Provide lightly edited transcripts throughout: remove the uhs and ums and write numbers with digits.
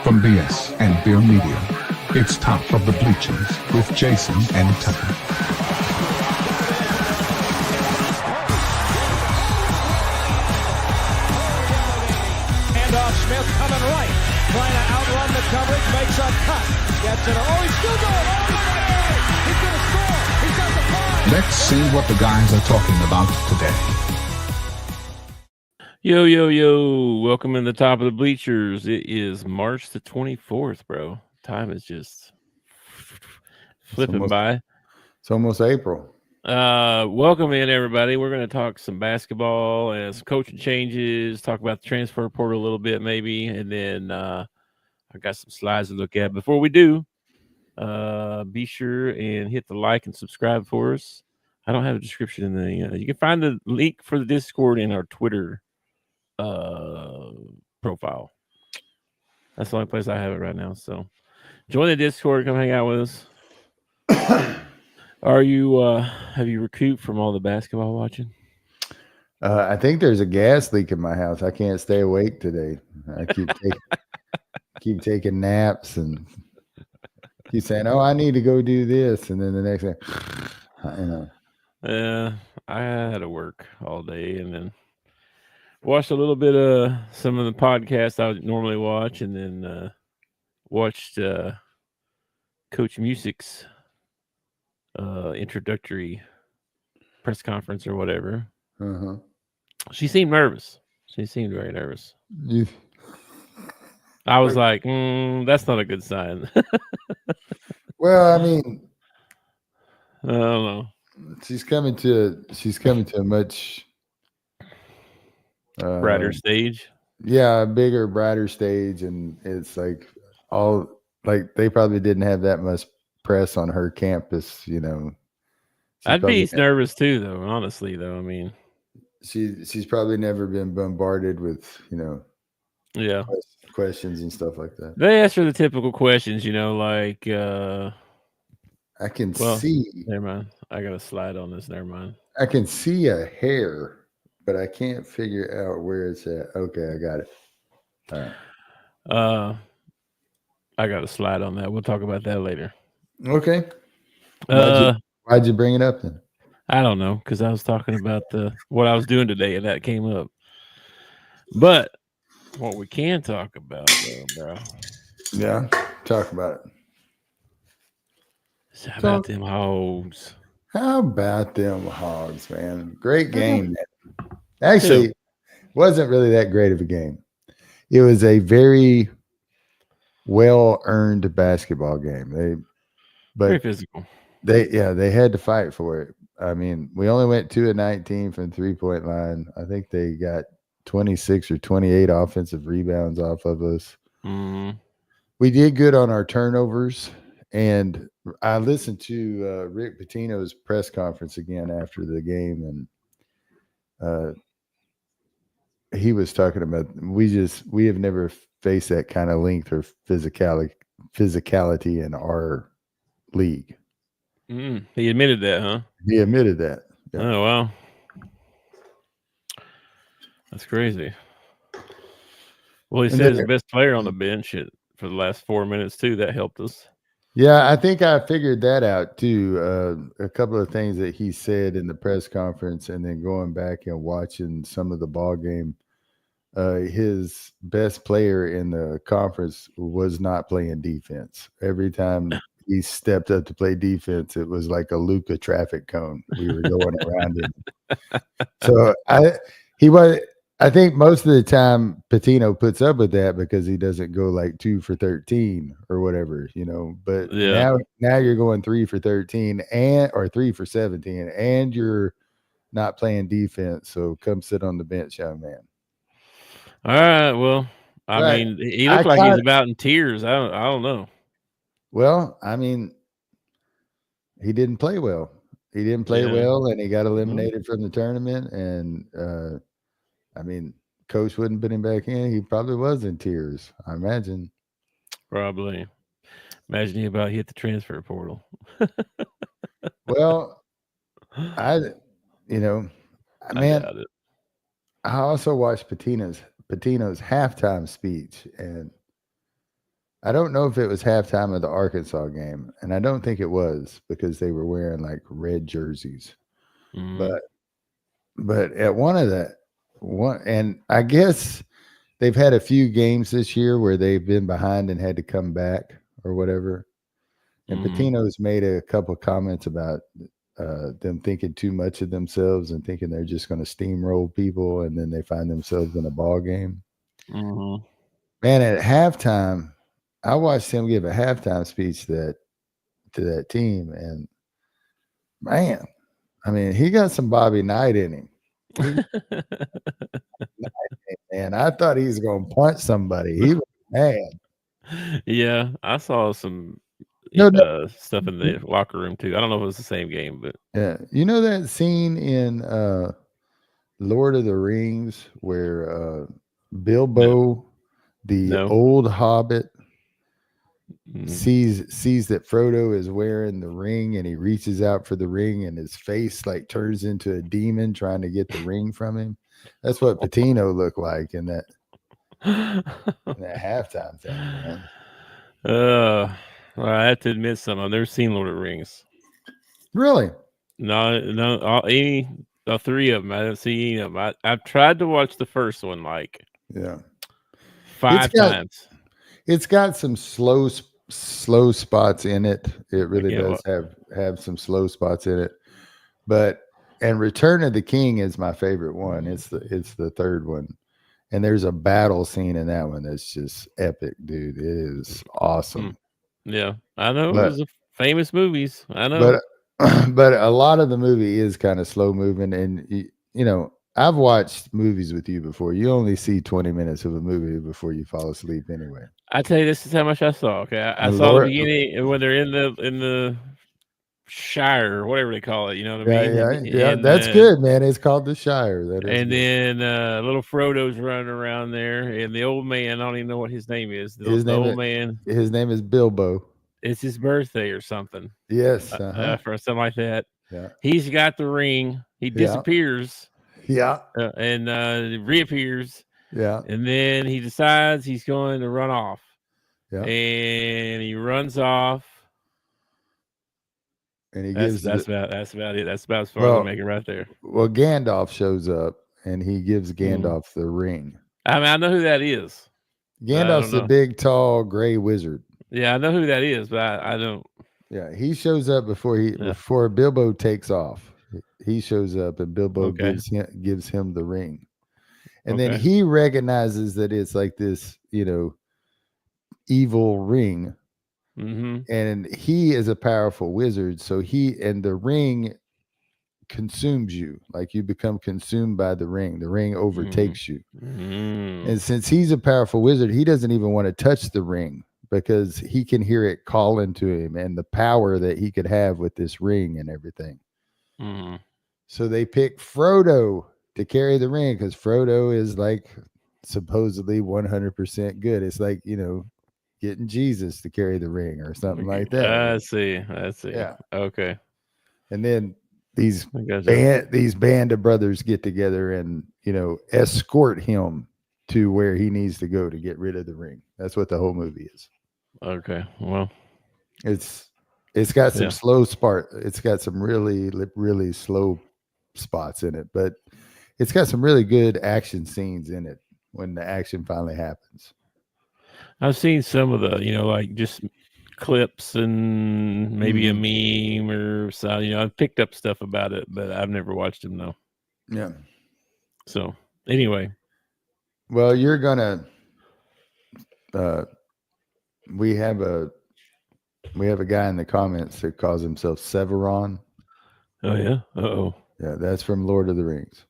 From BS and Beer Media, it's Top of the Bleachers with Jason and Tucker. Handoff, Smith coming right, trying to outrun the coverage, makes a cut, gets it. Oh, he's still going all the way. He's going to score. He's got the five. Let's see what the guys are talking about today. Yo, yo, yo. Welcome in the Top of the Bleachers. It is March the 24th, bro. Time is just flipping by. It's almost April. Welcome in, everybody. We're going to talk some basketball and some coaching changes, talk about the transfer portal a little bit maybe, and then I got some slides to look at. Before we do, be sure and hit the like and subscribe for us. I don't have a description in the you can find the link for the Discord in our Twitter profile. That's the only place I have it right now. So join the Discord, come hang out with us. Are you have you recouped from all the basketball watching? I think there's a gas leak in my house. I can't stay awake today. I keep taking naps and keep saying, "Oh, I need to go do this," and then the next thing, you know. Yeah, I had to work all day and then watched a little bit of some of the podcasts I would normally watch, and then watched Coach Music's introductory press conference or whatever. Uh-huh. She seemed nervous. She seemed very nervous. I was like, that's not a good sign. Well, I mean, I don't know. She's coming to a much Brighter stage. Yeah, a bigger, brighter stage, and it's like they probably didn't have that much press on her campus, you know. I'd be nervous too, though. Honestly, though, I mean, she's probably never been bombarded with, you know, questions and stuff like that. They ask her the typical questions, you know, like I can see. Never mind. I got a slide on this. Never mind. I can see a hair, but I can't figure out where it's at. Okay, I got it. All right. I got a slide on that. We'll talk about that later. Okay. Why'd you bring it up then? I don't know, because I was talking about what I was doing today, and that came up. But what we can talk about, though, bro. Yeah, talk about it. How about them hogs? How about them hogs, man? Great game. Actually, it wasn't really that great of a game. It was a very well-earned basketball game. Very physical. They had to fight for it. I mean, we only went 2 of 19 from the three-point line. I think they got 26 or 28 offensive rebounds off of us. Mm-hmm. We did good on our turnovers, and I listened to Rick Pitino's press conference again after the game, and he was talking about we have never faced that kind of length or physicality in our league. He admitted that, huh? He admitted that. Yeah. Oh, wow. That's crazy. Well, he said he's the best player on the bench for the last 4 minutes, too. That helped us. Yeah, I think I figured that out, too. A couple of things that he said in the press conference, and then going back and watching some of the ball game. His best player in the conference was not playing defense. Every time he stepped up to play defense, it was like a Luka traffic cone. We were going around him. So I think most of the time Pitino puts up with that because he doesn't go like 2 for 13 or whatever, you know. But now you're going 3 for 13 or 3 for 17, and you're not playing defense. So come sit on the bench, young man. All right. Well, I mean, he looked like he's about in tears. I don't know. Well, I mean, he didn't play well. He didn't play well, and he got eliminated from the tournament. And I mean, coach wouldn't put him back in. He probably was in tears, I imagine. Probably. Imagine he about hit the transfer portal. Well, I also watched Pitino's halftime speech, and I don't know if it was halftime of the Arkansas game, and I don't think it was because they were wearing like red jerseys. Mhm. But at one of the one, and I guess they've had a few games this year where they've been behind and had to come back or whatever. And Mhm. Pitino's made a couple of comments about them thinking too much of themselves and thinking they're just going to steamroll people, and then they find themselves in a ball game. Mhm. Man, at halftime, I watched him give a halftime speech to that team, and man, I mean, he got some Bobby Knight in him. And I thought he was going to punch somebody. He was mad. Yeah, I saw some No, stuff in the locker room too. I don't know if it was the same game, but yeah, you know that scene in Lord of the Rings where Bilbo, the no. old hobbit, Mhm. sees that Frodo is wearing the ring, and he reaches out for the ring, and his face like turns into a demon trying to get the ring from him. That's what Patino looked like in that halftime thing, man. Well, I have to admit something. I've never seen Lord of the Rings. Really? No, all three of them. I didn't see any of them. I've tried to watch the first one like Yeah. 5 times. It's got some slow spots in it. It really Okay, does have some slow spots in it. But and Return of the King is my favorite one. It's the third one. And there's a battle scene in that one that's just epic, dude. It is awesome. Yeah, I know it But was a famous movies. I know. but a lot of the movie is kind of slow moving, and you know, I've watched movies with you before. You only see 20 minutes of a movie before you fall asleep anyway. I tell you, this is how much I saw. Okay, I And saw the Laura, beginning when they're in the Shire or whatever they call it. You know what I mean? yeah, that's good, man. It's called The Shire. That is And good. then little Frodo's running around there, and the old man. I don't even know what his name is. The old man. His name is Bilbo. It's his birthday or something. Yes, For something like that. Yeah. He's got the ring. He disappears. Yeah. And reappears. Yeah. And then he decides he's going to run off. Yeah. And he runs off. And he that's about it. That's about as far as I make it right there. Well, Gandalf shows up and he gives Gandalf the ring. I mean, I know who that is. Gandalf's the big, tall, gray wizard. Yeah, I know who that is, but I don't. Yeah, he shows up before Bilbo takes off. He shows up and Bilbo gives him the ring. And then he recognizes that it's like this, you know, evil ring. Mm-hmm. And he is a powerful wizard. So the ring consumes you. Like you become consumed by the ring. The ring overtakes you. Mm-hmm. And since he's a powerful wizard, he doesn't even want to touch the ring because he can hear it calling to him and the power that he could have with this ring and everything. Mm-hmm. So they pick Frodo to carry the ring because Frodo is like supposedly 100% good. It's like, you know, getting Jesus to carry the ring or something like that. I see. Yeah. Okay. And then these band of brothers get together and, you know, escort him to where he needs to go to get rid of the ring. That's what the whole movie is. Okay. Well, it's got some slow spot. It's got some really, really slow spots in it, but it's got some really good action scenes in it when the action finally happens. I've seen some of the, you know, like just clips and maybe a meme or so. You know, I've picked up stuff about it, but I've never watched them though. Yeah. So anyway, well, you're gonna. We have a guy in the comments that calls himself Severon. Oh yeah. Uh-oh. Yeah, that's from Lord of the Rings.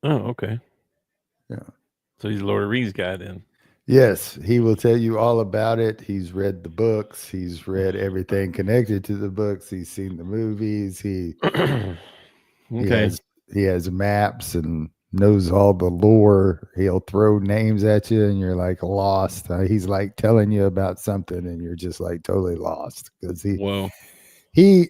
Oh, okay. Yeah. So he's a Lord of the Rings guy then. Yes, he will tell you all about it. He's read the books. He's read everything connected to the books. He's seen the movies. He has maps and knows all the lore. He'll throw names at you and you're like lost. He's like telling you about something and you're just like totally lost because he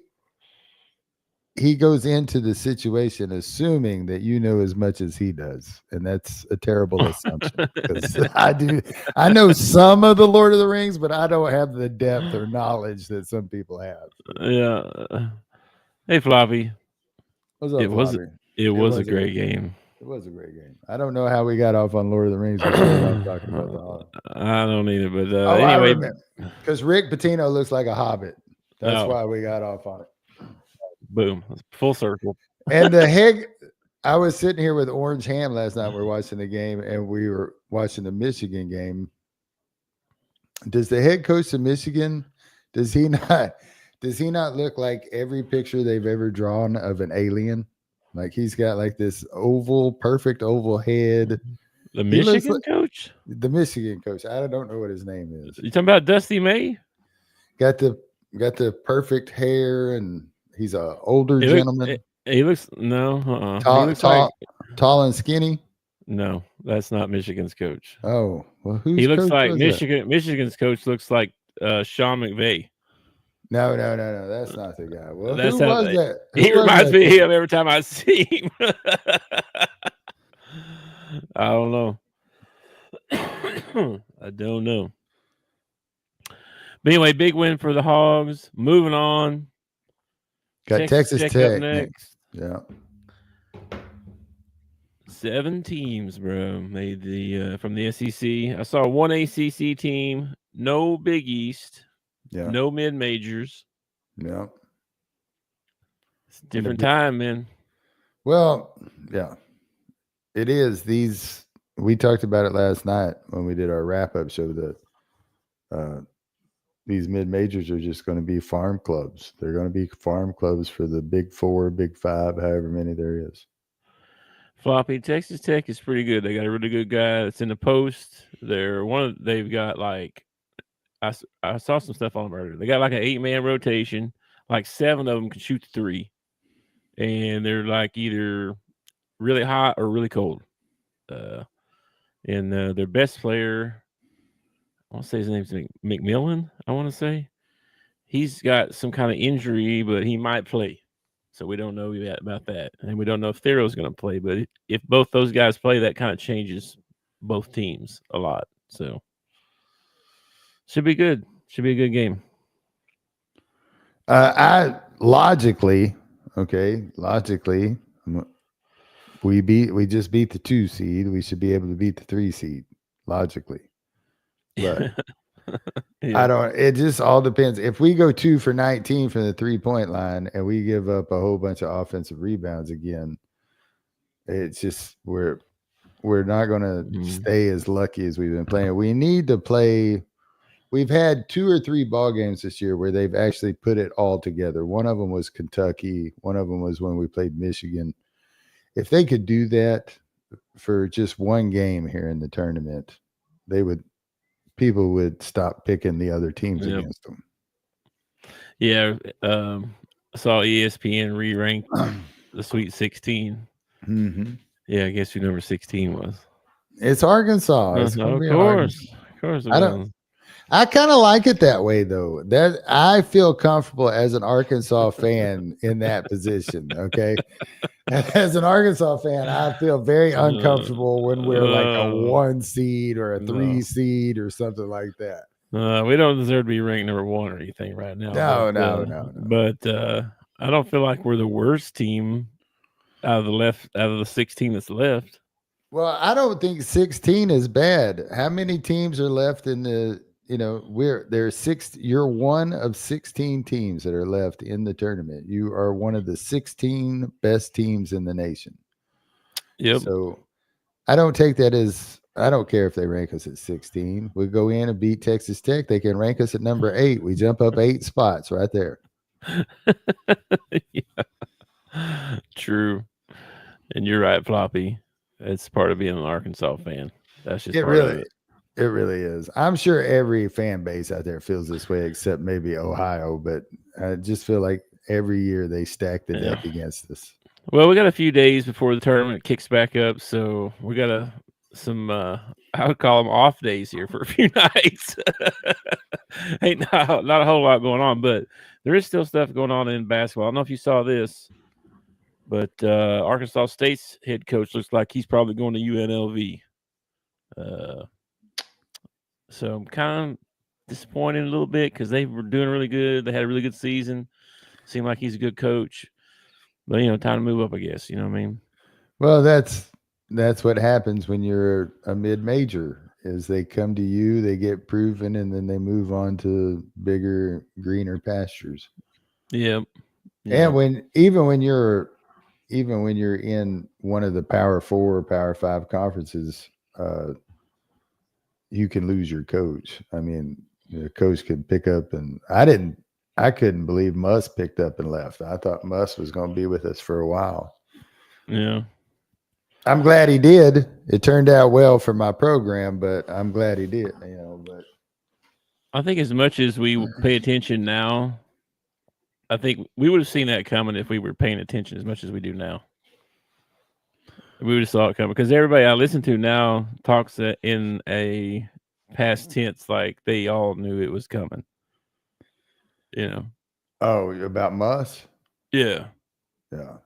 he goes into the situation assuming that you know as much as he does, and that's a terrible assumption. Because I know some of the Lord of the Rings, but I don't have the depth or knowledge that some people have. Yeah. Hey, Floppy. What's up, It was a great great game. It was a great game. I don't know how we got off on Lord of the Rings. We started off talking about the Hobbit. I don't either, but anyway, because Rick Pitino looks like a hobbit. That's Oh. why we got off on it. Boom, full circle. And I was sitting here with Orange Ham last night. We were watching the game, and we were watching the Michigan game. Does the head coach of Michigan, does he not look like every picture they've ever drawn of an alien? Like he's got like this perfect oval head. The Michigan coach? The Michigan coach. I don't know what his name is. You talking about Dusty May? Got the perfect hair, and he's an older gentleman. He looks no. Tall and skinny. No, that's not Michigan's coach. Oh, well, he looks like Michigan. Michigan's coach looks like Sean McVay. No, that's not the guy. Well, that's who was that? He reminds me of him every time I see him. I don't know. I don't know. But anyway, big win for the Hogs. Moving on. Got Texas Tech next. Yeah. 7 teams, bro, made the from the SEC. I saw one ACC team, no Big East, no mid majors. Yeah. It's a different time, man. Well, yeah. It is. We talked about it last night when we did our wrap-up show that these mid-majors are just going to be farm clubs. They're going to be farm clubs for the Big 4, Big 5, however many there is. Floppy, Texas Tech is pretty good. They got a really good guy that's in the post. They've got like I saw some stuff on them earlier. They got like an 8-man rotation. Like 7 of them can shoot the 3, and they're like either really hot or really cold. And their best player, I want to say his name's McMillan. I want to say he's got some kind of injury, but he might play. So we don't know yet about that, and we don't know if Thero's going to play. But if both those guys play, that kind of changes both teams a lot. So should be good. Should be a good game. Logically, we just beat the 2 seed. We should be able to beat the 3 seed logically. But Yeah. It just all depends. If we go 2 for 19 from the 3-point line and we give up a whole bunch of offensive rebounds again, it's just we're not going to stay as lucky as we've been playing. We need to play. We've had 2 or 3 ball games this year where they've actually put it all together. One of them was Kentucky. One of them was when we played Michigan. If they could do that for just one game here in the tournament, people would stop picking the other teams against them. Yeah. I saw ESPN re-ranked the Sweet 16. Mm-hmm. Yeah, I guess who number 16 was. It's Arkansas. It's of course. I kind of like it that way, though. That I feel comfortable as an Arkansas fan in that position. Okay, as an Arkansas fan, I feel very uncomfortable when we're like a 1 seed or a 3 seed or something like that. We don't deserve to be ranked number 1 or anything right now. No. But I don't feel like we're the worst team out of the 16 that's left. Well, I don't think 16 is bad. How many teams are left in the? There's 6. You're one of 16 teams that are left in the tournament. You are one of the 16 best teams in the nation. Yep. So I don't take that as, I don't care if they rank us at 16. We go in and beat Texas Tech. They can rank us at number 8. We jump up 8 spots right there. Yeah. True. And you're right, Floppy. It's part of being an Arkansas fan. That's just part of it. It really is. I'm sure every fan base out there feels this way, except maybe Ohio. But I just feel like every year they stack the deck against us. Well, we got a few days before the tournament kicks back up, so we got some I would call them off days here for a few nights. Ain't not a whole lot going on, but there is still stuff going on in basketball. I don't know if you saw this. But Arkansas State's head coach looks like he's probably going to UNLV. So I'm kind of disappointed a little bit because they were doing really good. They had a really good season. Seemed like he's a good coach. But, time to move up, I guess. You know what I mean? Well, that's what happens when you're a mid-major is they come to you, they get proven, and then they move on to bigger, greener pastures. Yep. And even when you're in one of the Power 4 or Power 5 conferences, you can lose your coach. I mean, the coach could pick up, and I couldn't believe Muss picked up and left. I thought Muss was going to be with us for a while. Yeah. I'm glad he did. It turned out well for my program, but I'm glad he did, but I think as much as we pay attention now, I think we would have seen that coming if we were paying attention as much as we do now. We would have saw it coming because everybody I listen to now talks in a past tense, like they all knew it was coming. Oh, about Muss? Yeah. Yeah.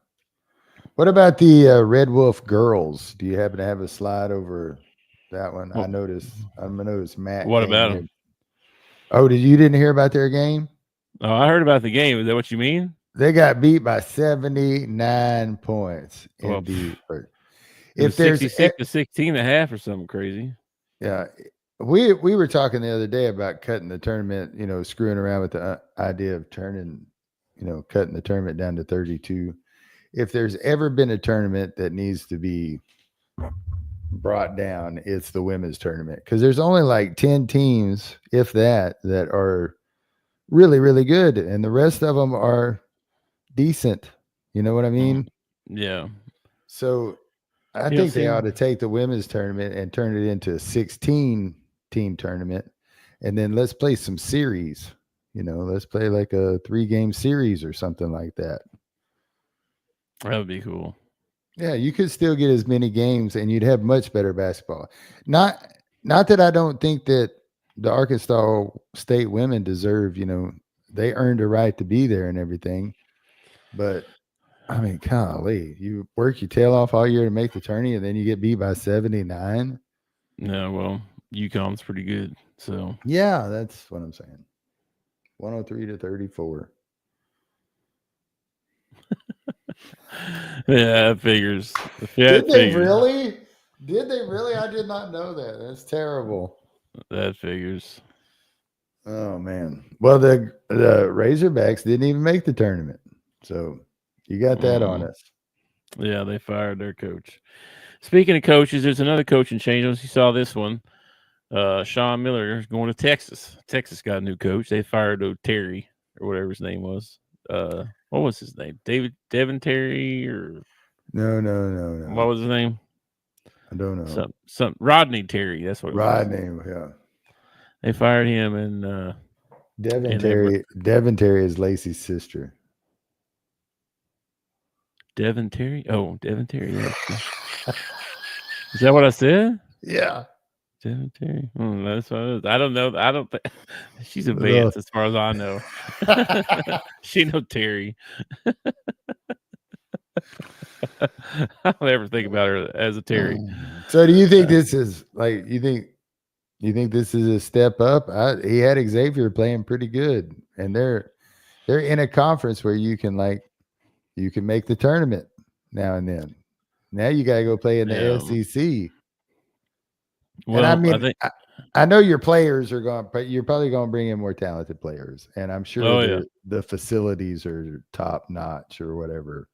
What about the Red Wolf girls? Do you happen to have a slide over that one? I noticed Matt. What about them? Oh, you didn't hear about their game? Oh, I heard about the game. Is that what you mean? They got beat by 79 points. If there's 66 to 16 and a half or something crazy. Yeah. We were talking the other day about cutting the tournament, screwing around with the idea of cutting the tournament down to 32. If there's ever been a tournament that needs to be brought down, it's the women's tournament because there's only like 10 teams, if that are really, really good. And the rest of them are decent. You know what I mean? Yeah. So I think they ought to take the women's tournament and turn it into a 16-team tournament. And then let's play some series. Let's play like a 3-game series or something like that. That would be cool. Yeah, you could still get as many games and you'd have much better basketball. Not that I don't think that the Arkansas State women deserve, they earned a right to be there and everything. But I mean, golly, you work your tail off all year to make the tourney and then you get beat by 79. No, well, UConn's pretty good. So yeah, that's what I'm saying. 103 to 34. Yeah, it figures. Did they really? I did not know that. That's terrible. That figures. Oh man. Well, the Razorbacks didn't even make the tournament, so you got that on us. Yeah, they fired their coach. Speaking of coaches, there's another coaching change. You saw this one. Sean Miller is going to Texas. Texas got a new coach. They fired Terry or whatever his name was. What was his name? Devin Terry or no. What was his name? I don't know. Some Rodney Terry. That's what it was. Rodney. Yeah. They fired him and Devin Terry is Lacey's sister. Devin Terry. Oh, Devin Terry. Yeah. Is that what I said? Yeah. Devin Terry. That's what it is. I don't know. I don't think she's advanced as far as I know. She knows Terry. I don't ever think about her as a Terry. So do you think this is like you think this is a step up? He had Xavier playing pretty good, and they're in a conference where you can make the tournament now and then. Now you got to go play in the SEC. Well, and I mean, I know your players are going, but you're probably going to bring in more talented players, and I'm sure the facilities are top notch or whatever.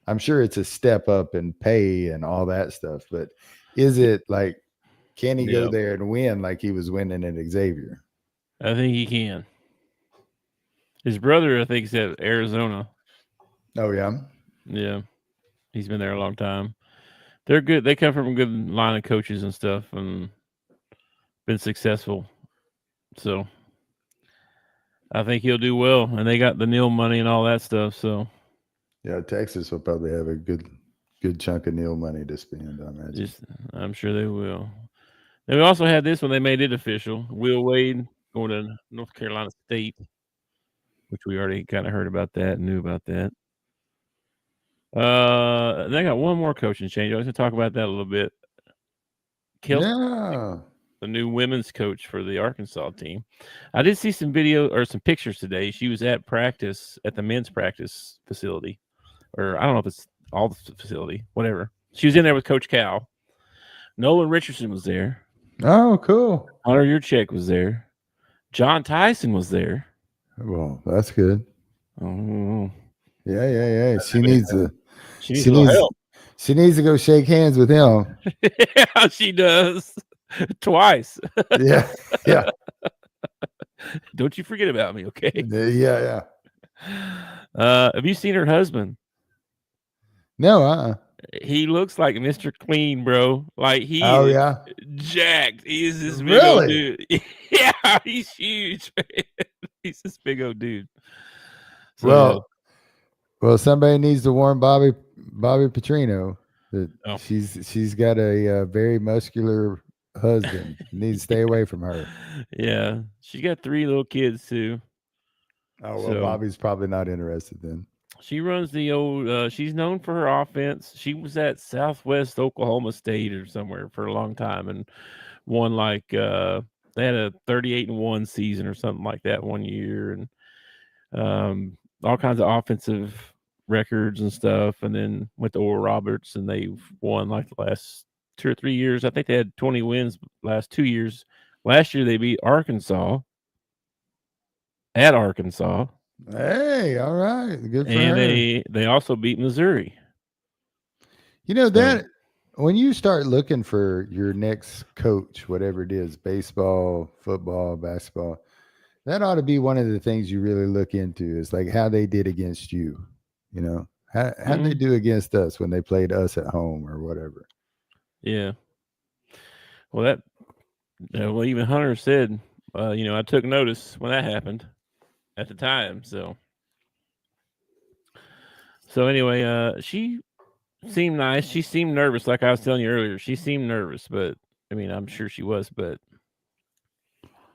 I'm sure it's a step up in pay and all that stuff, but is it like, can he go there and win like he was winning at Xavier? I think he can. His brother, I think, is at Arizona. Oh, yeah? Yeah. He's been there a long time. They're good. They come from a good line of coaches and stuff and been successful. So I think he'll do well. And they got the NIL money and all that stuff. So yeah, Texas will probably have a good chunk of NIL money to spend, I imagine. I'm sure they will. Then we also had this when they made it official. Will Wade going to North Carolina State, which we already kind of heard about that and knew about that. They got one more coaching change. I was going to talk about that a little bit. Kelsey, Yeah. the new women's coach for the Arkansas team. I did see some video or some pictures today. She was at practice at the men's practice facility, or I don't know if it's all the facility, whatever. She was in there with Coach Cal. Nolan Richardson was there. Oh, cool. Hunter Yurchek was there. John Tyson was there. Well, that's good. Oh, Yeah. She needs to. she needs a little help. She needs to go shake hands with him. Yeah, she does. Twice. Yeah. Don't you forget about me, okay? Yeah. Have you seen her husband? No, He looks like Mr. Clean, bro. Like he is jacked. He is this big old dude. Yeah, he's huge. He's this big old dude. So, well, somebody needs to warn Bobby Petrino that she's got a very muscular husband. Needs to stay away from her. Yeah, she's got 3 little kids too. Oh well, Bobby's probably not interested then. She runs the old. She's known for her offense. She was at Southwest Oklahoma State or somewhere for a long time and won like they had a 38-1 season or something like that one year, and all kinds of offensive records and stuff. And then went to Oral Roberts, and they've won like the last 2 or 3 years. I think they had 20 wins last 2 years. Last year they beat Arkansas at Arkansas. Hey, all right, good for her. And they also beat Missouri. You know that when you start looking for your next coach, whatever it is, baseball, football, basketball, that ought to be one of the things you really look into is like how they did against you. You know, how did they do against us when they played us at home or whatever? Yeah. Well, even Hunter said, I took notice when that happened at the time. So anyway, she seemed nice. She seemed nervous, like I was telling you earlier. She seemed nervous, but I mean, I'm sure she was, but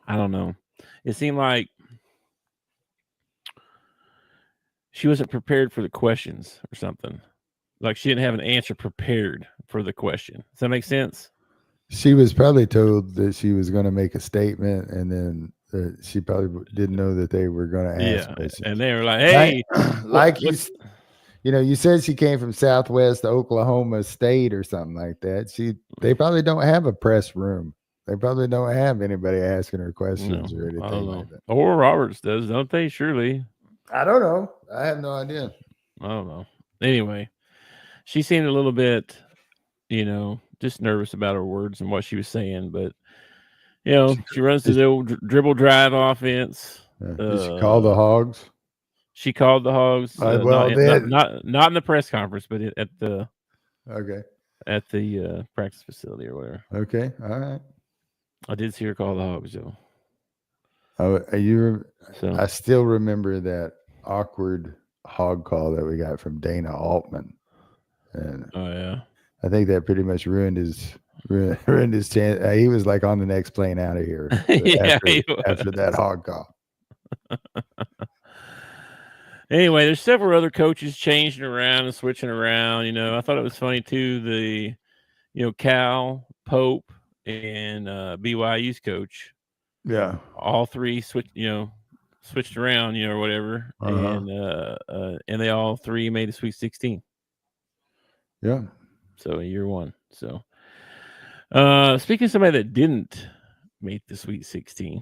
I don't know. It seemed like she wasn't prepared for the questions or something. Like she didn't have an answer prepared for the question. Does that make sense? She was probably told that she was going to make a statement, and then she probably didn't know that they were going to ask questions. And they were like, "Hey, you said she came from Southwest Oklahoma State or something like that. They probably don't have a press room. They probably don't have anybody asking her questions or anything like that. Or Roberts does, don't they? Surely. I don't know. I have no idea. I don't know. Anyway, she seemed a little bit, just nervous about her words and what she was saying, but she runs the old dribble drive offense. Did she call the Hogs? She called the Hogs. Not in the press conference, but at the practice facility or whatever. Okay, all right. I did see her call the Hogs, though. I still remember that awkward hog call that we got from Dana Altman, and I think that pretty much ruined his chance. He was like on the next plane out of here after that hog call. Anyway, there's several other coaches changing around and switching around. I thought it was funny too. Cal, Pope, and BYU's coach. Yeah, all 3 switched around, or whatever, and they all 3 made the Sweet 16. Yeah. So year 1. So, speaking of somebody that didn't make the Sweet 16,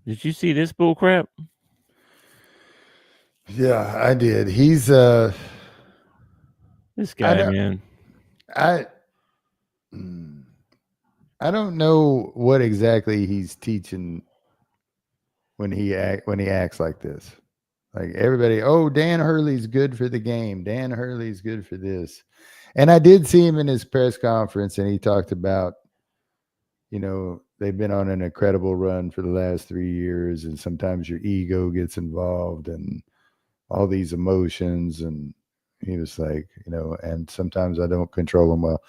did you see this bull crap? Yeah, I did. He's this guy, man. I don't know what exactly he's teaching when he acts like this. Like everybody, Dan Hurley's good for the game. Dan Hurley's good for this. And I did see him in his press conference, and he talked about, they've been on an incredible run for the last 3 years, and sometimes your ego gets involved and all these emotions. And he was like, and sometimes I don't control them well.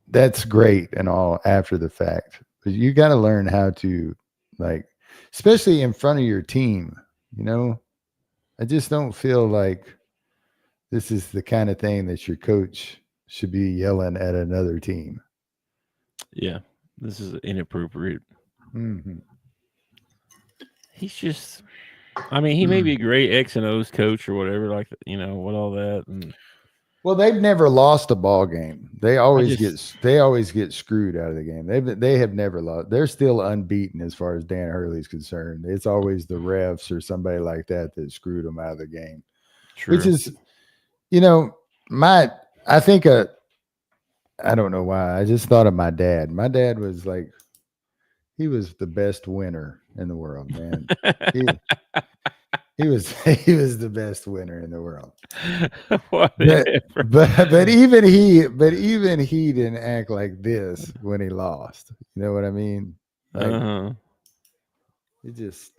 That's great and all after the fact, but you got to learn how to, like, especially in front of your team. I just don't feel like This is the kind of thing that your coach should be yelling at another team. Yeah, this is inappropriate. Mm-hmm. He's just, I mean, he may be a great X and O's coach or whatever, like, what all that. And Well, they've never lost a ball game. They always get screwed out of the game. They have never lost. They're still unbeaten as far as Dan Hurley's concerned. It's always the refs or somebody like that screwed them out of the game. True. Which is, I don't know why. I just thought of my dad. My dad was like, he was the best winner in the world, man. He was the best winner in the world. but even he didn't act like this when he lost. You know what I mean? Like, it just,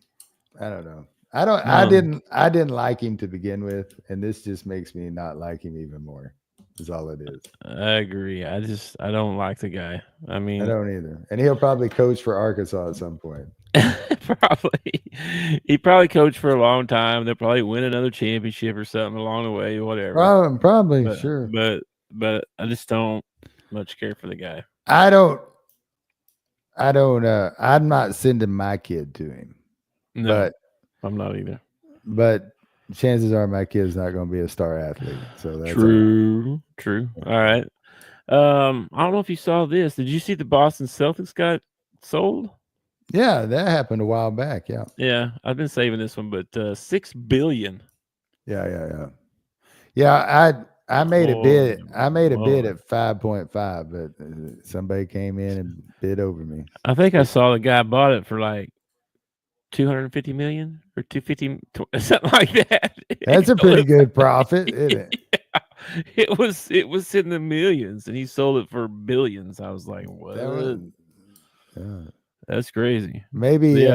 I don't know. I didn't like him to begin with, and this just makes me not like him even more. Is all it is. I agree. I don't like the guy. I mean, I don't either. And he'll probably coach for Arkansas at some point. He probably coached for a long time. They'll probably win another championship or something along the way, or whatever. Probably, sure. But I just don't much care for the guy. I'm not sending my kid to him. No, but I'm not either. But chances are my kid's not going to be a star athlete. So that's true. All right. I don't know if you saw this. Did you see the Boston Celtics got sold? Yeah, that happened a while back. Yeah. I've been saving this one, but $6 billion. Yeah. I made a bid. I made a bid at 5.5, but somebody came in and bid over me. I think I saw the guy bought it for like 250 million or 250, something like that. That's a pretty good profit, isn't it? Yeah. It was in the millions, and he sold it for billions. I was like, what? That's crazy. Maybe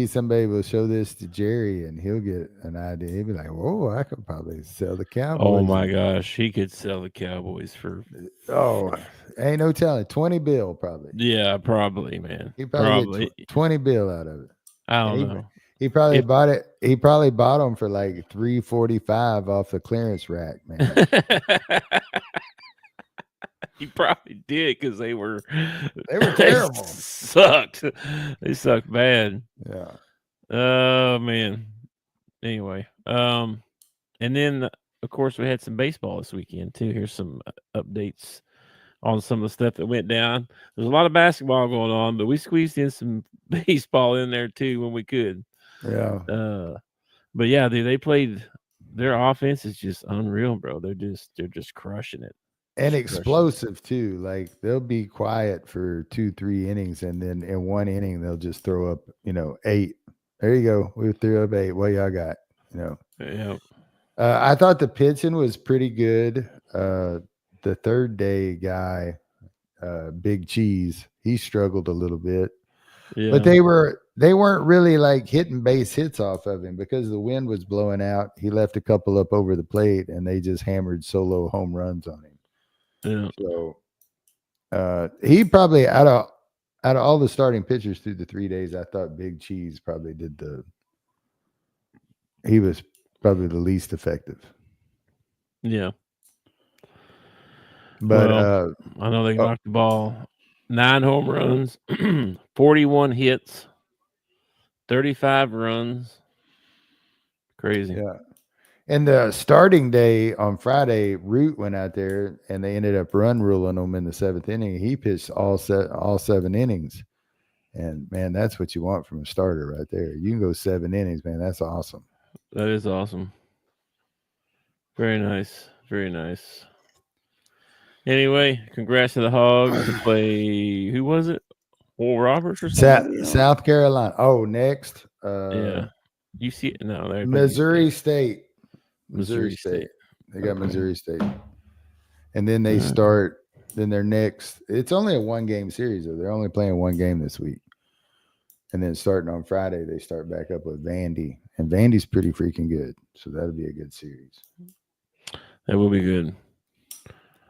somebody will show this to Jerry, and he'll get an idea. He'll be like, "Whoa, I could probably sell the Cowboys." Oh my gosh, he could sell the Cowboys for. Oh, ain't no telling. 20 bill probably. Yeah, probably, man. He probably get 20 bill out of it. I don't know. He probably bought it. He probably bought them for like $345 off the clearance rack, man. He probably did because they were terrible. They sucked bad. Yeah. Oh man. Anyway, and then of course we had some baseball this weekend too. Here's some updates on some of the stuff that went down. There's a lot of basketball going on, but we squeezed in some baseball in there too when we could. Yeah. But yeah, they played. Their offense is just unreal, bro. They're just crushing it. And explosive too. Like they'll be quiet for 2-3 innings, and then in one inning they'll just throw up, 8. There you go. We threw up 8. What y'all got? Yeah. I thought the pitching was pretty good. The third day guy, Big Cheese, he struggled a little bit. Yeah. But they weren't really like hitting base hits off of him because the wind was blowing out. He left a couple up over the plate, and they just hammered solo home runs on him. Yeah. So he probably out of all the starting pitchers through the 3 days, I thought Big Cheese probably he was probably the least effective. Yeah. But I know they knocked the ball 9 home runs, 41 hits, 35 runs. Crazy. Yeah. And the starting day on Friday, Root went out there and they ended up run ruling him in the 7th inning. He pitched all 7 innings. And man, that's what you want from a starter right there. You can go 7 innings, man. That's awesome. That is awesome. Very nice. Very nice. Anyway, congrats to the Hogs to play. Who was it? Oral Roberts or something? South Carolina. Oh, next. Yeah. You see it? No, they're Missouri State. Missouri State. They got Missouri State. And then they start, then their next, it's only a 1-game series, though. They're only playing 1 game this week. And then starting on Friday, they start back up with Vandy. And Vandy's pretty freaking good. So that'll be a good series. That will be good.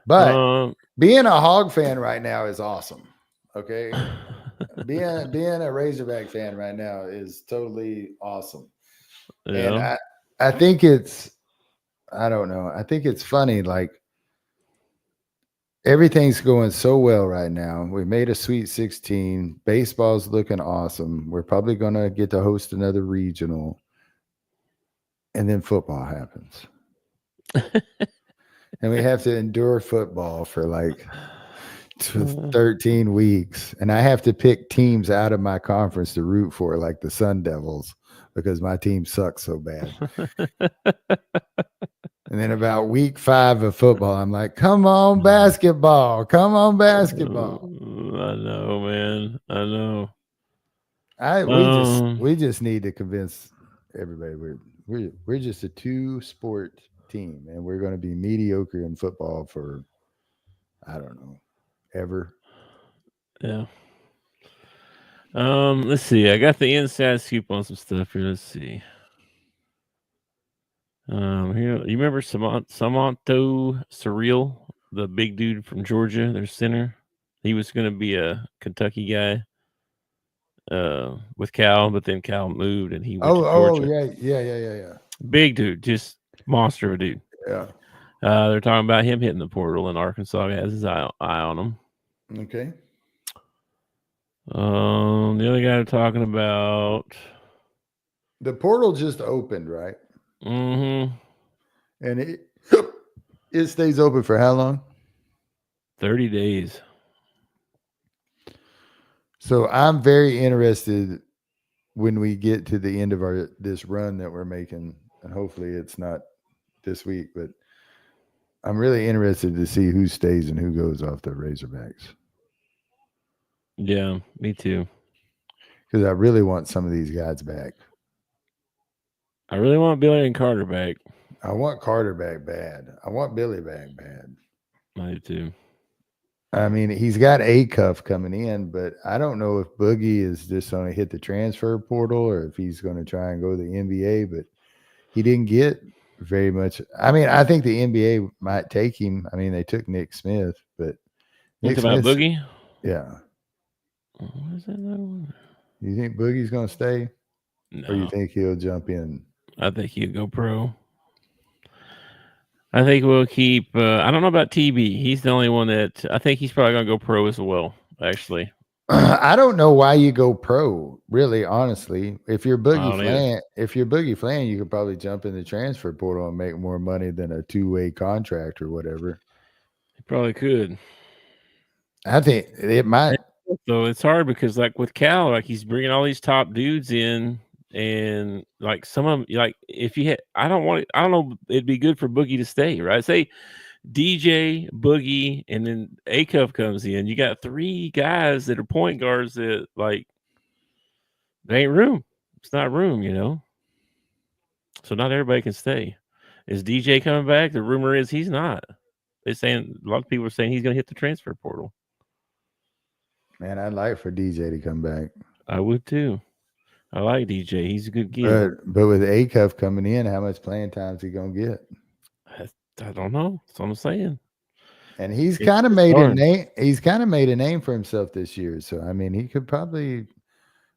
But being a Hog fan right now is awesome. Okay. being a Razorback fan right now is totally awesome. Yeah. And I think it's I don't know. I think it's funny. Like everything's going so well right now. We made a Sweet 16. Baseball's looking awesome. We're probably going to get to host another regional. And then football happens. And we have to endure football for like 13 weeks. And I have to pick teams out of my conference to root for, like the Sun Devils, because my team sucks so bad. And then about week 5 of football, I'm like, come on, basketball. Come on, basketball. I know, man. I know. We just need to convince everybody we're just a 2-sport team, and we're going to be mediocre in football for, I don't know, ever. Yeah. Let's see. I got the inside scoop on some stuff here. Let's see. Here, you remember Samanto Surreal, the big dude from Georgia, their center? He was going to be a Kentucky guy with Cal, but then Cal moved and he went to Georgia. Yeah. Big dude, just monster of a dude. Yeah. They're talking about him hitting the portal, and Arkansas has his eye on him. Okay. The other guy they're talking about. The portal just opened, right? Mm-hmm. And it stays open for how long? 30 days. So I'm very interested when we get to the end of this run that we're making, and hopefully it's not this week, but I'm really interested to see who stays and who goes off the Razorbacks. Yeah, me too. Because I really want some of these guys back. I really want Billy and Carter back. I want Carter back bad. I want Billy back bad. I do too. I mean, he's got a cuff coming in, but I don't know if Boogie is just going to hit the transfer portal or if he's going to try and go to the NBA, but he didn't get very much. I mean, I think the NBA might take him. I mean, they took Nick Smith, but Nick about Boogie? Yeah. What is that one? You think Boogie's going to stay? No. Or you think he'll jump in? I think he'll go pro. I think we'll keep. I don't know about TB. He's the only one that I think he's probably going to go pro as well. Actually, I don't know why you go pro. Really, honestly, if you're Boogie Flan, you could probably jump in the transfer portal and make more money than a 2-way contract or whatever. He probably could. I think it might. So it's hard because, like with Cal, like he's bringing all these top dudes in. And like some of them, like if you had, I don't know, it'd be good for Boogie to stay, right? Say DJ, Boogie, and then A-Cuff comes in. You got 3 guys that are point guards that like they ain't room. It's not room, you know. So not everybody can stay. Is DJ coming back? The rumor is he's not. They're saying a lot of people are saying he's going to hit the transfer portal. Man, I'd like for DJ to come back. I would too. I like DJ. He's a good kid. But with A-Cuff coming in, how much playing time is he going to get? I don't know. That's what I'm saying. And he's kind of made a name. He's kind of made a name for himself this year. So I mean, he could probably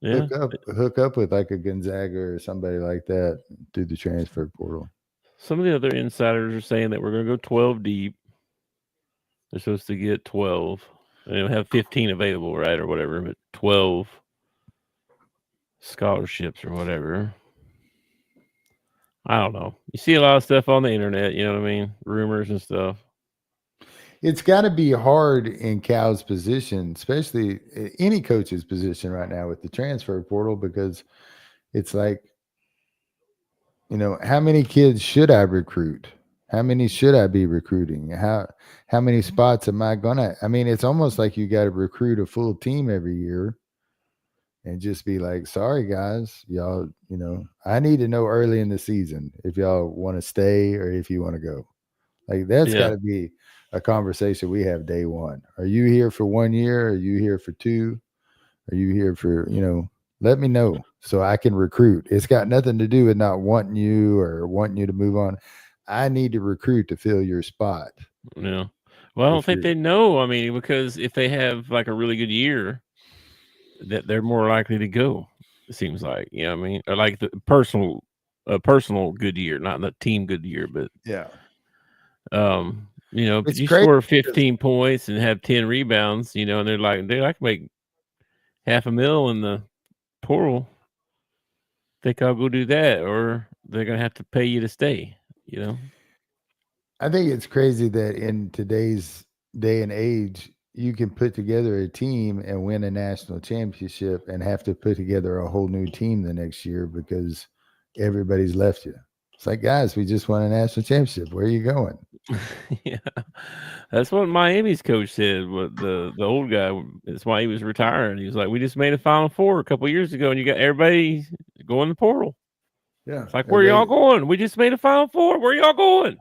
hook up with like a Gonzaga or somebody like that through the transfer portal. Some of the other insiders are saying that we're going to go 12 deep. They're supposed to get 12. They'll have 15 available, right, or whatever, but 12 scholarships or whatever. I don't know. You see a lot of stuff on the internet, you know what I mean? Rumors and stuff. It's got to be hard in Cal's position, especially any coach's position right now with the transfer portal, because it's like, you know, how many kids should I recruit? How many should I be recruiting? How many spots am I gonna? I mean, it's almost like you got to recruit a full team every year. And just be like, sorry, guys, y'all, you know, I need to know early in the season if y'all want to stay or if you want to go. Like, that's got to be a conversation we have day one. Are you here for 1 year? Are you here for 2? Are you here for, you know, let me know so I can recruit. It's got nothing to do with not wanting you or wanting you to move on. I need to recruit to fill your spot. Yeah. Well, I don't think they know. I mean, because if they have like a really good year, that they're more likely to go, it seems like, you know what I mean? Or like the personal a personal good year, not a team good year, but Yeah. if It's you crazy score because 15 points and have 10 rebounds, and they're like, I can make $500,000 in the portal. Think I'll go do that, or they're gonna have to pay you to stay. I think it's crazy that in today's day and age, you can put together a team and win a national championship and have to put together a whole new team the next year because everybody's left you. It's like, guys, we just won a national championship. Where are you going? Yeah, that's what Miami's coach said. What the old guy? That's why he was retiring. He was like, "We just made a Final Four a couple years ago, and you got everybody going the portal." Yeah. It's like, where y'all going? We just made a Final Four. Where y'all going?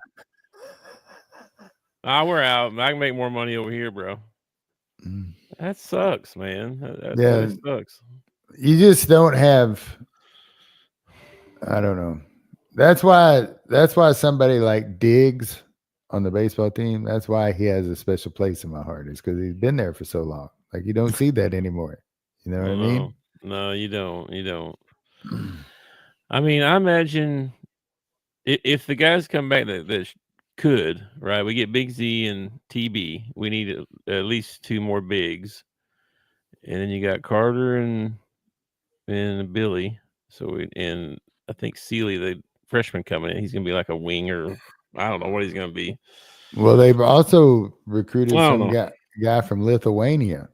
We're out. I can make more money over here, bro. That sucks, man. That really sucks. You just don't have. I don't know. That's why somebody like Diggs on the baseball team, that's why he has a special place in my heart, is because he's been there for so long. Like, you don't see that anymore. You know what I mean? No, you don't. You don't. I mean, I imagine if the guys come back that could, right? We get Big Z and TB. We need at least 2 more bigs. And then you got Carter and Billy. And I think Sealy, the freshman coming in, he's gonna be like a winger. I don't know what he's gonna be. Well, they've also recruited some guy from Lithuania.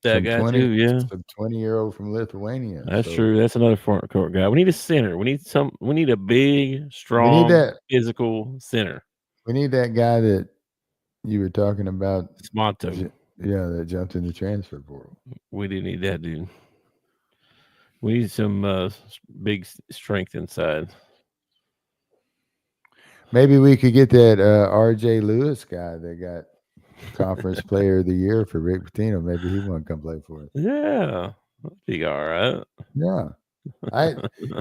That guy too, yeah. Some 20-year-old from Lithuania. That's true. That's another front court guy. We need a center. We need a big, strong, physical center. We need that guy that you were talking about. Smonto. Yeah, that jumped in the transfer portal. We do need that dude. We need some big strength inside. Maybe we could get that RJ Lewis guy that got Conference Player of the Year for Rick Pitino. Maybe he want to come play for us. Yeah, that'd be all right. Yeah.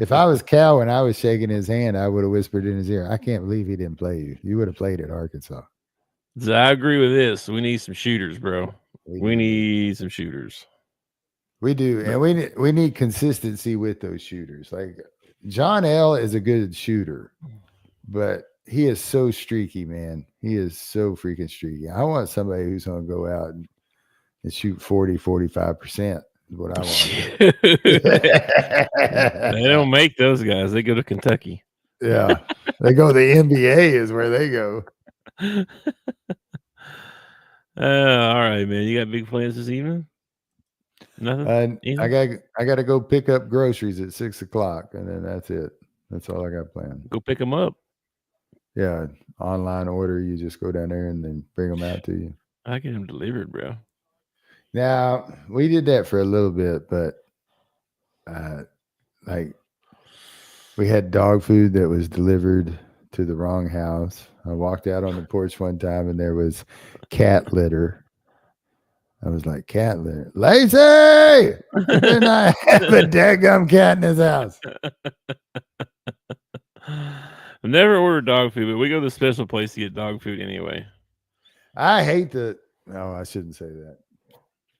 If I was Cal and I was shaking his hand, I would have whispered in his ear, I can't believe he didn't play you. You would have played at Arkansas. So I agree with this. We need some shooters, bro. We need some shooters. We do. And we need consistency with those shooters. Like, John L. is a good shooter, but he is so streaky, man. He is so freaking streaky. I want somebody who's going to go out and shoot 40, 45%. Is what I want. They don't make those guys. They go to Kentucky. Yeah. They go to the NBA is where they go. All right, man. You got big plans this evening? Nothing? I got to go pick up groceries at 6:00, and then that's it. That's all I got planned. Go pick them up. Yeah. Online order. You just go down there and then bring them out to you. I get them delivered, bro. Now, we did that for a little bit, but like, we had dog food that was delivered to the wrong house. I walked out on the porch one time and there was cat litter. I was like, cat litter. Lacey! And I had the daggum cat in his house. I've never ordered dog food, but we go to the special place to get dog food anyway. I hate the. No, I shouldn't say that.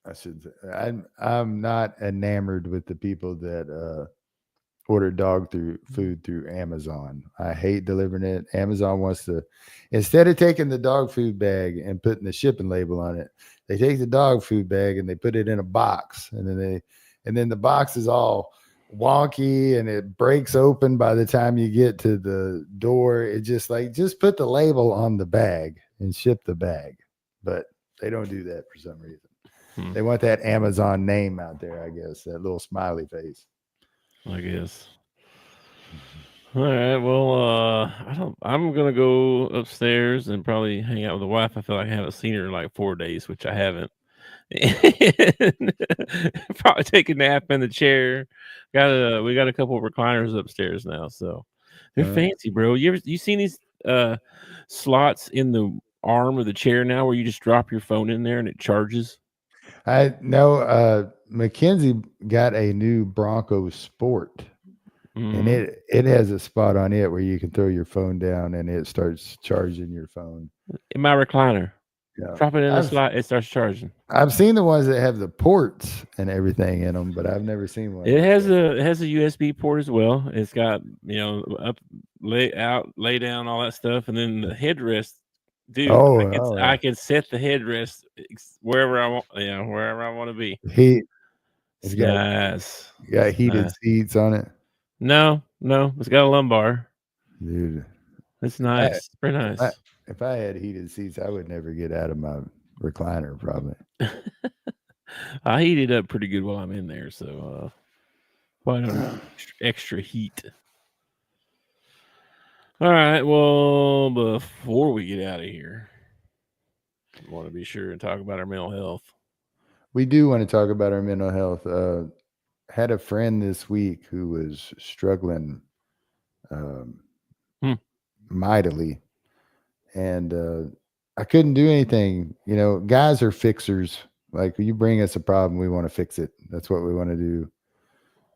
I shouldn't say. I'm not enamored with the people that order dog food through Amazon. I hate delivering it. Amazon wants to, instead of taking the dog food bag and putting the shipping label on it, they take the dog food bag and they put it in a box, and then the box is all wonky and it breaks open by the time you get to the door. It just put the label on the bag and ship the bag, but they don't do that for some reason. They want that Amazon name out there, I guess, that little smiley face. I guess. All right. Well, I'm gonna go upstairs and probably hang out with the wife. I feel like I haven't seen her in like 4 days, which I haven't. Probably take a nap in the chair. We got a couple of recliners upstairs now, so they're fancy, bro. You seen these slots in the arm of the chair now, where you just drop your phone in there and it charges? I know Mackenzie got a new Bronco Sport, and it has a spot on it where you can throw your phone down and it starts charging your phone. In my recliner. Yeah. Drop it in the slot, it starts charging. I've seen the ones that have the ports and everything in them, but I've never seen one. It has a USB port as well. It's got up, lay down, all that stuff, and then the headrest. Dude, I can set the headrest wherever I want. Wherever I want to be. It's nice. got heated seats on it. No, it's got a lumbar. Dude, it's nice. It's pretty nice. If I had heated seats, I would never get out of my recliner, probably. I heat it up pretty good while I'm in there, so why don't extra heat? All right. Well, before we get out of here, I want to be sure and talk about our mental health. We do want to talk about our mental health. Had a friend this week who was struggling mightily, and I couldn't do anything. Guys are fixers. Like, you bring us a problem, we want to fix it. That's what we want to do.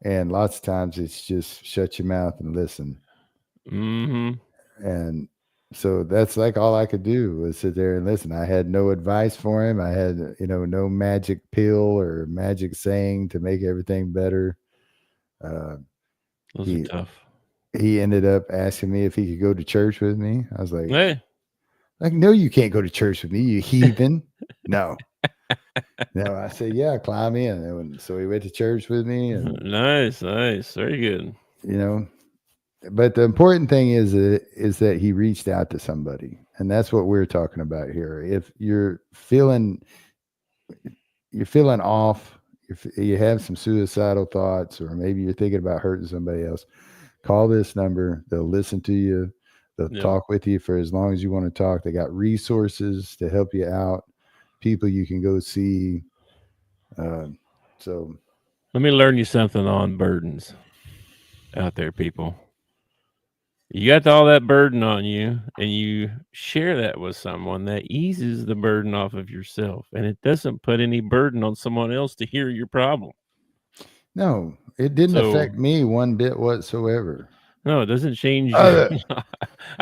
And lots of times it's just shut your mouth and listen. Mm-hmm. And so that's like all I could do was sit there and listen. I had no advice for him. I had, no magic pill or magic saying to make everything better. Those are tough. He ended up asking me if he could go to church with me. I was like, hey. No, you can't go to church with me, you heathen. No. No, I said, yeah, climb in. And so he went to church with me. And, nice. Very good. But the important thing is that he reached out to somebody. And that's what we're talking about here. If you're feeling off, if you have some suicidal thoughts, or maybe you're thinking about hurting somebody else, call this number. They'll listen to you. They'll talk with you for as long as you want to talk. They got resources to help you out, people you can go see. So let me learn you something on burdens out there, people. You got all that burden on you, and you share that with someone, that eases the burden off of yourself, and it doesn't put any burden on someone else to hear your problem. No, it didn't affect me one bit whatsoever. No, it doesn't change. I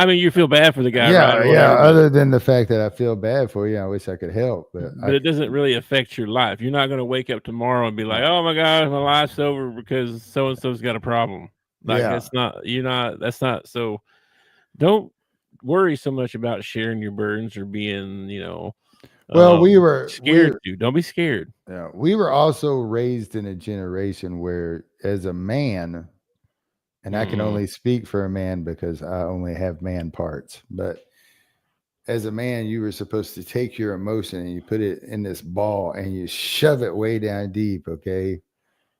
mean, you feel bad for the guy. Yeah. Other than the fact that I feel bad for you, I wish I could help, but it doesn't really affect your life. You're not going to wake up tomorrow and be like, "Oh my God, my life's over because so and so's got a problem." Like, that's not. So don't worry so much about sharing your burdens or being, we were scared to. Don't be scared. Yeah, we were also raised in a generation where, as a man, and I can only speak for a man because I only have man parts, but as a man, you were supposed to take your emotion and you put it in this ball and you shove it way down deep, okay?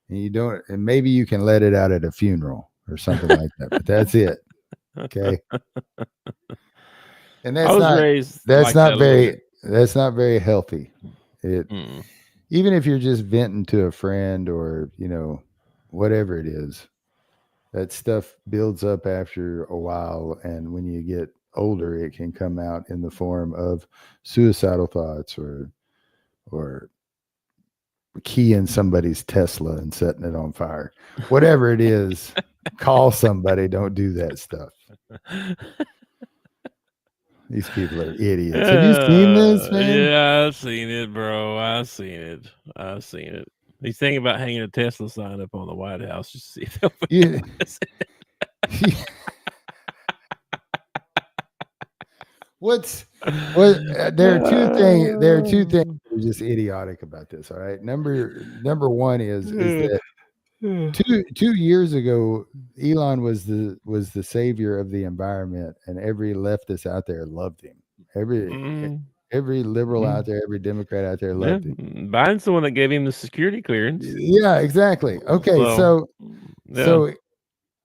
And you don't, and maybe you can let it out at a funeral or something like that, but that's it. Okay. And that's not very healthy. Even if you're just venting to a friend or, whatever it is, that stuff builds up after a while. And when you get older, it can come out in the form of suicidal thoughts or keying somebody's Tesla and setting it on fire. Whatever it is, call somebody. Don't do that stuff. These people are idiots. Have you seen this, man? Yeah, I've seen it, bro. I've seen it. He's thinking about hanging a Tesla sign up on the White House just to see if they'll There are two things that are just idiotic about this. All right. Number one is that 2 years ago, Elon was the savior of the environment, and every leftist out there loved him. Every liberal out there, every Democrat out there loved him. Biden's the one that gave him the security clearance. Yeah, exactly. Okay, so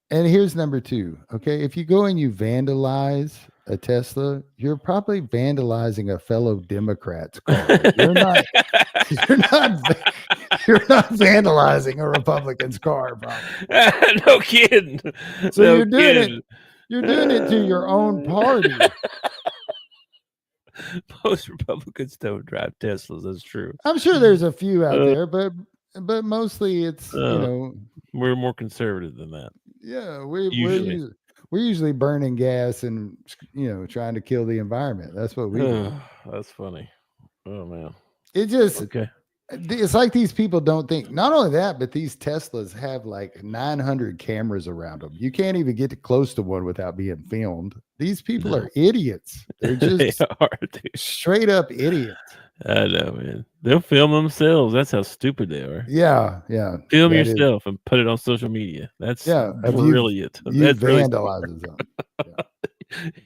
and here's number two. Okay, if you go and you vandalize a Tesla, you're probably vandalizing a fellow Democrat's car. You're not vandalizing a Republican's car, probably. No kidding. So you're doing it to your own party. Most Republicans don't drive Teslas. That's true. I'm sure there's a few out there, but mostly it's we're more conservative than that. Yeah, we're usually burning gas and trying to kill the environment. That's what we do. That's funny. Oh man. It just Okay. it's like these people don't think. Not only that, but these Teslas have like 900 cameras around them. You can't even get close to one without being filmed. These people are idiots. They're just They are, dude. straight up idiots. I know, man. They'll film themselves. That's how stupid they are. Yeah. Film That is- yourself and put it on social media. That's Yeah, if brilliant. You That's really vandalizes them.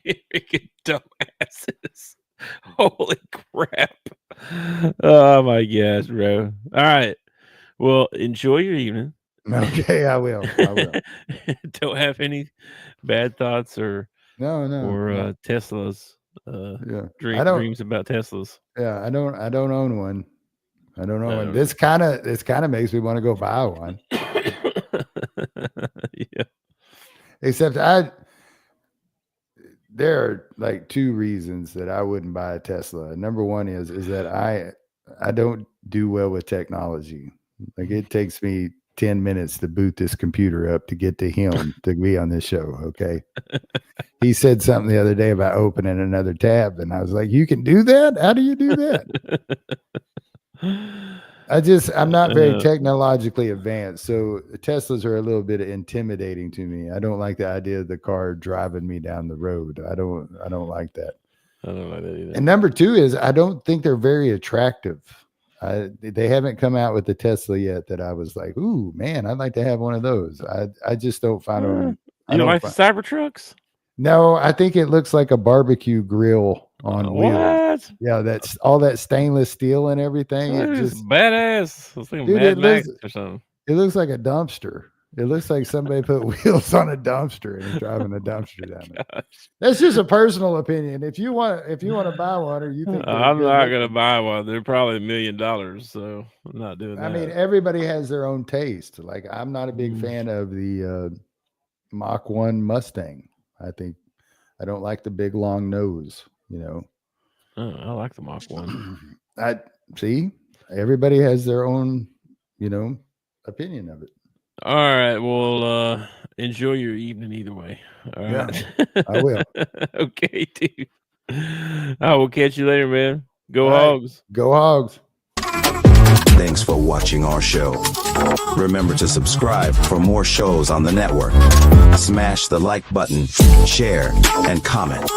You freaking dumbasses. Holy crap. Oh my gosh, bro. All right. Well, enjoy your evening. Okay, I will. Don't have any bad thoughts or No. Teslas. Yeah. Dreams about Teslas. Yeah, I don't own one. I don't know. I And don't this kind of makes me want to go buy one. Yeah. Except there are like two reasons that I wouldn't buy a Tesla. Number one is that I don't do well with technology. Like it takes me 10 minutes to boot this computer up to get to him to be on this show. Okay. He said something the other day about opening another tab, and I was like, you can do that? How do you do that? I'm not very technologically advanced. So Teslas are a little bit intimidating to me. I don't like the idea of the car driving me down the road. I don't like that. I don't like that either. And number two is I don't think they're very attractive. They haven't come out with the Tesla yet that I was like, ooh, man, I'd like to have one of those. I just don't find them. You don't like the Cybertrucks? No, I think it looks like a barbecue grill on wheels. What? Yeah, that's all that stainless steel and everything. It It's just badass. It's like Dude, Mad Max or something. It looks like a dumpster. It looks like somebody put wheels on a dumpster and is driving a dumpster down there. Gosh. That's just a personal opinion. If you want to buy one, or you think I'm not gonna buy one. They're probably $1 million, so I'm not doing that. I mean, everybody has their own taste. Like I'm not a big fan of the Mach 1 Mustang. I don't like the big long nose. I like the Mach 1. I see. Everybody has their own, opinion of it. All right. Well, enjoy your evening either way. All right. I will. Okay, dude. I will catch you later, man. Go All right. Hogs. Go Hogs. Thanks for watching our show. Remember to subscribe for more shows on the network. Smash the like button, share, and comment.